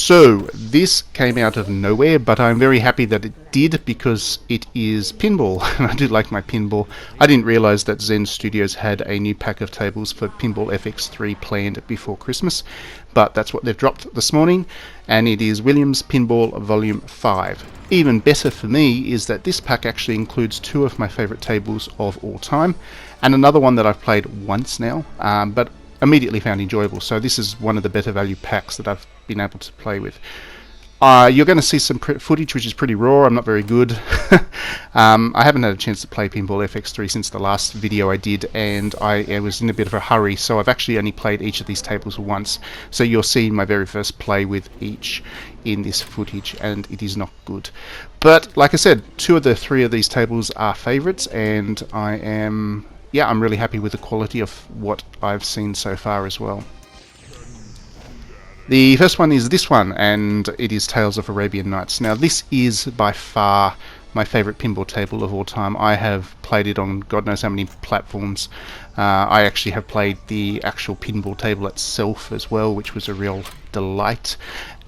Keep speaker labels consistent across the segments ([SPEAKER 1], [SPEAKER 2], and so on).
[SPEAKER 1] So, this came out of nowhere, but I'm very happy that it did because it is pinball, and I do like my pinball. I didn't realise that Zen Studios had a new pack of tables for Pinball FX3 planned before Christmas, but that's what they've dropped this morning, and it is Williams Pinball Volume 5. Even better for me is that this pack actually includes two of my favourite tables of all time, and another one that I've played once now, but immediately found enjoyable. So this is one of the better value packs that I've been able to play with. You're going to see some footage which is pretty raw. I'm not very good. I haven't had a chance to play Pinball FX3 since the last video I did, and I was in a bit of a hurry, so I've actually only played each of these tables once. So you're seeing my very first play with each in this footage, and it is not good. But like I said, two of the three of these tables are favourites, and I'm really happy with the quality of what I've seen so far as well. The first one is this one, and it is Tales of Arabian Nights. Now this is by far my favourite pinball table of all time. I have played it on God knows how many platforms. I actually have played the actual pinball table itself as well, which was a real delight.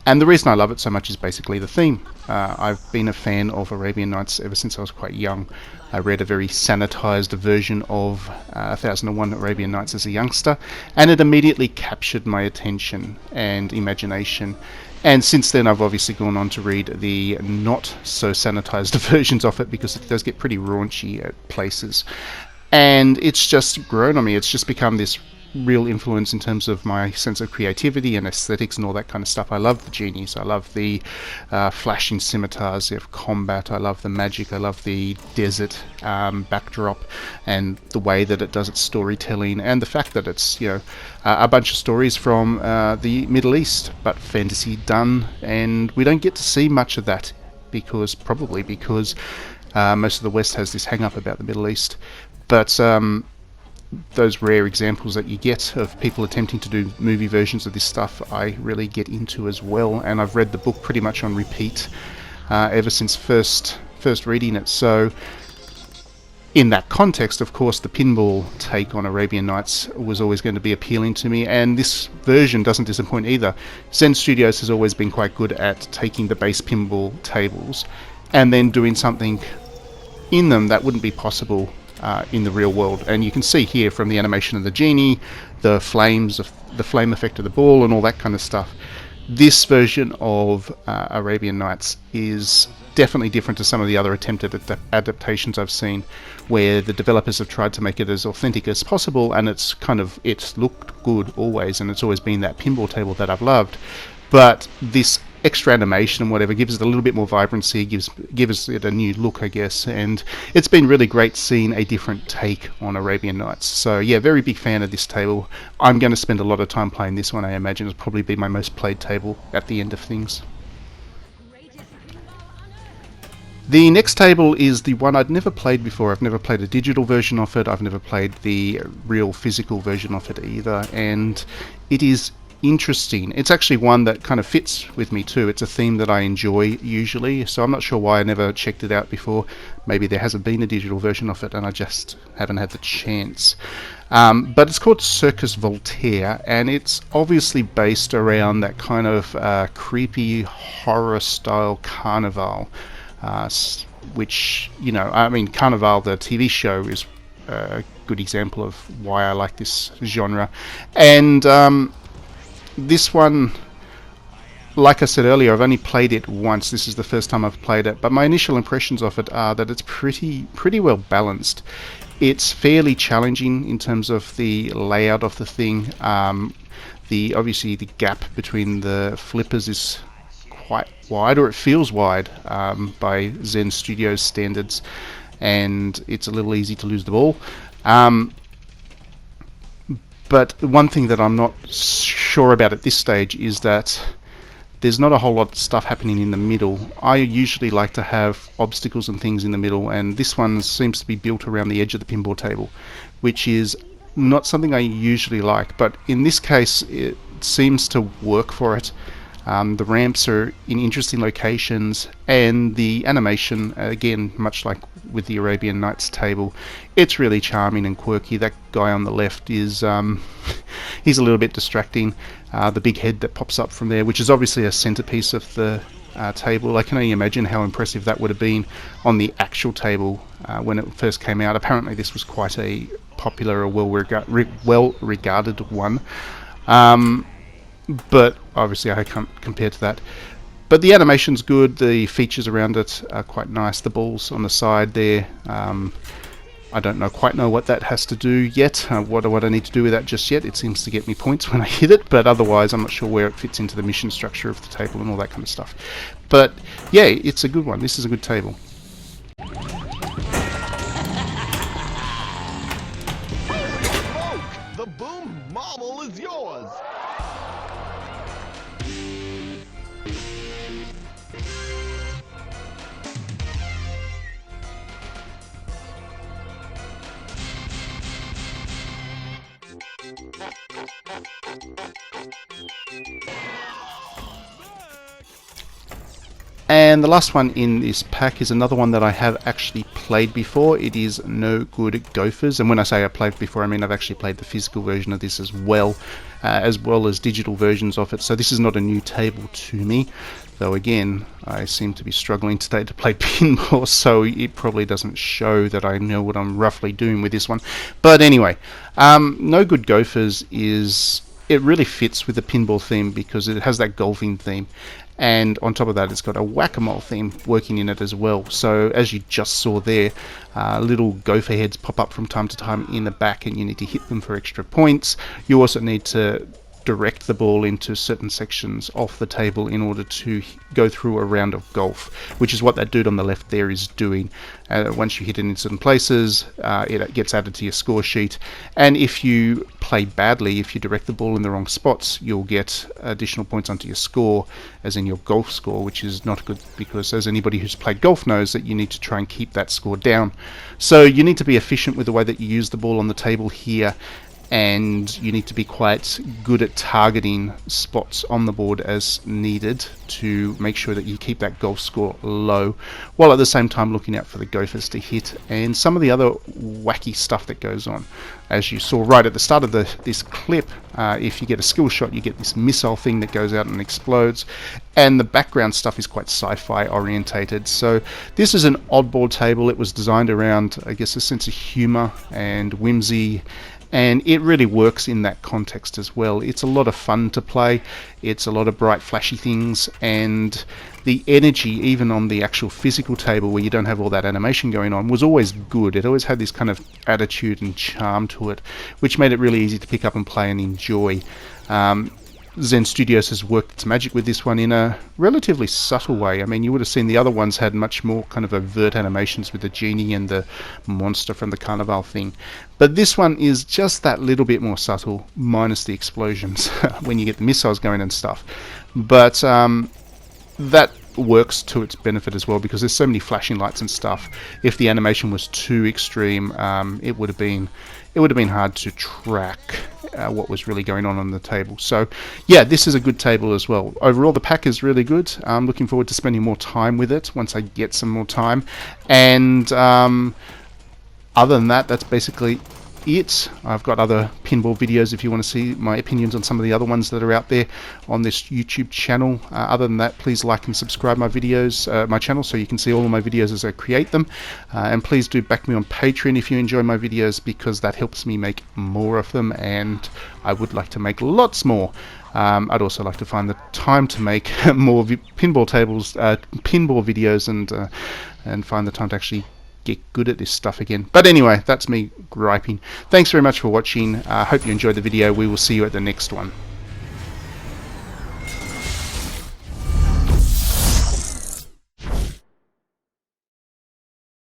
[SPEAKER 1] And the reason I love it so much is basically the theme. I've been a fan of Arabian Nights ever since I was quite young. I read a very sanitized version of 1001 Arabian Nights as a youngster, and it immediately captured my attention and imagination. And since then I've obviously gone on to read the not so sanitized versions of it, because it does get pretty raunchy at places. And it's just grown on me. It's just become this real influence in terms of my sense of creativity and aesthetics and all that kind of stuff. I love the genies, I love the flashing scimitars of combat, I love the magic, I love the desert backdrop and the way that it does its storytelling, and the fact that it's, you know, a bunch of stories from the Middle East, but fantasy done, and we don't get to see much of that probably because most of the West has this hang up about the Middle East. But those rare examples that you get of people attempting to do movie versions of this stuff, I really get into as well, and I've read the book pretty much on repeat ever since first reading it. So in that context, of course, the pinball take on Arabian Nights was always going to be appealing to me, and this version doesn't disappoint either. Zen Studios has always been quite good at taking the base pinball tables and then doing something in them that wouldn't be possible in the real world. And you can see here from the animation of the genie, the flames, the flame effect of the ball and all that kind of stuff. This version of Arabian Nights is definitely different to some of the other attempted adaptations I've seen, where the developers have tried to make it as authentic as possible, and it's looked good always, and it's always been that pinball table that I've loved. But this extra animation and whatever gives it a little bit more vibrancy, gives it a new look, I guess, and it's been really great seeing a different take on Arabian Nights. So yeah, very big fan of this table. I'm going to spend a lot of time playing this one. I imagine it'll probably be my most played table at the end of things. The next table is the one I'd never played before. I've never played a digital version of it. I've never played the real physical version of it either, and it is interesting. It's actually one that kind of fits with me too. It's a theme that I enjoy usually, so I'm not sure why I never checked it out before. Maybe there hasn't been a digital version of it and I just haven't had the chance. But it's called Circus Voltaire, and it's obviously based around that kind of creepy horror style carnival, which, you know, I mean, Carnival, the TV show, is a good example of why I like this genre. And this one, like I said earlier, I've only played it once. This is the first time I've played it, but my initial impressions of it are that it's pretty well balanced. It's fairly challenging in terms of the layout of the thing. Obviously the gap between the flippers is quite wide, or it feels wide by Zen Studios standards, and it's a little easy to lose the ball. But one thing that I'm not sure about at this stage is that there's not a whole lot of stuff happening in the middle. I usually like to have obstacles and things in the middle, and this one seems to be built around the edge of the pinball table, which is not something I usually like. But in this case, it seems to work for it. The ramps are in interesting locations, and the animation, again, much like with the Arabian Nights table, it's really charming and quirky. That guy on the left is he's a little bit distracting. The big head that pops up from there, which is obviously a centerpiece of the table. I can only imagine how impressive that would have been on the actual table when it first came out. Apparently this was quite a popular or well-regarded one, but obviously I can't compare to that. But the animation's good, the features around it are quite nice. The balls on the side there, I don't quite know what that has to do yet, what I need to do with that just yet. It seems to get me points when I hit it, but otherwise I'm not sure where it fits into the mission structure of the table and all that kind of stuff. But yeah, it's a good one. This is a good table.
[SPEAKER 2] The boom marble is yours!
[SPEAKER 1] And the last one in this pack is another one that I have actually played before. It is No Good Gophers, and when I say I played before, I mean I've actually played the physical version of this as well as digital versions of it. So this is not a new table to me, though again I seem to be struggling today to play pinball, so it probably doesn't show that I know what I'm roughly doing with this one. But anyway, No Good Gophers it really fits with the pinball theme because it has that golfing theme, and on top of that it's got a whack-a-mole theme working in it as well. So as you just saw there, little gopher heads pop up from time to time in the back, and you need to hit them for extra points. You also need to direct the ball into certain sections off the table in order to go through a round of golf, which is what that dude on the left there is doing. Once you hit it in certain places, it gets added to your score sheet, and if you play badly, if you direct the ball in the wrong spots, you'll get additional points onto your score, as in your golf score, which is not good, because as anybody who's played golf knows that you need to try and keep that score down. So you need to be efficient with the way that you use the ball on the table here, and you need to be quite good at targeting spots on the board as needed to make sure that you keep that golf score low, while at the same time looking out for the gophers to hit and some of the other wacky stuff that goes on. As you saw right at the start of this clip, if you get a skill shot, you get this missile thing that goes out and explodes, and the background stuff is quite sci-fi orientated. So this is an oddball table. It was designed around, I guess, a sense of humor and whimsy, and it really works in that context as well. It's a lot of fun to play. It's a lot of bright flashy things, and the energy even on the actual physical table where you don't have all that animation going on was always good. It always had this kind of attitude and charm to it, which made it really easy to pick up and play and enjoy. Zen Studios has worked its magic with this one in a relatively subtle way. I mean, you would have seen the other ones had much more kind of overt animations with the genie and the monster from the carnival thing. But this one is just that little bit more subtle, minus the explosions when you get the missiles going and stuff. But that works to its benefit as well, because there's so many flashing lights and stuff. If the animation was too extreme, it would have been hard to track what was really going on the table. So yeah, this is a good table as well. Overall, the pack is really good. I'm looking forward to spending more time with it once I get some more time. And other than that, that's basically it. I've got other pinball videos if you want to see my opinions on some of the other ones that are out there on this YouTube channel. Other than that, please like and subscribe my videos, my channel, so you can see all of my videos as I create them. And please do back me on Patreon if you enjoy my videos, because that helps me make more of them, and I would like to make lots more. I'd also like to find the time to make more pinball videos, and find the time to actually get good at this stuff again. But anyway, that's me griping. Thanks very much for watching. I hope you enjoyed the video. We will see you at the next one.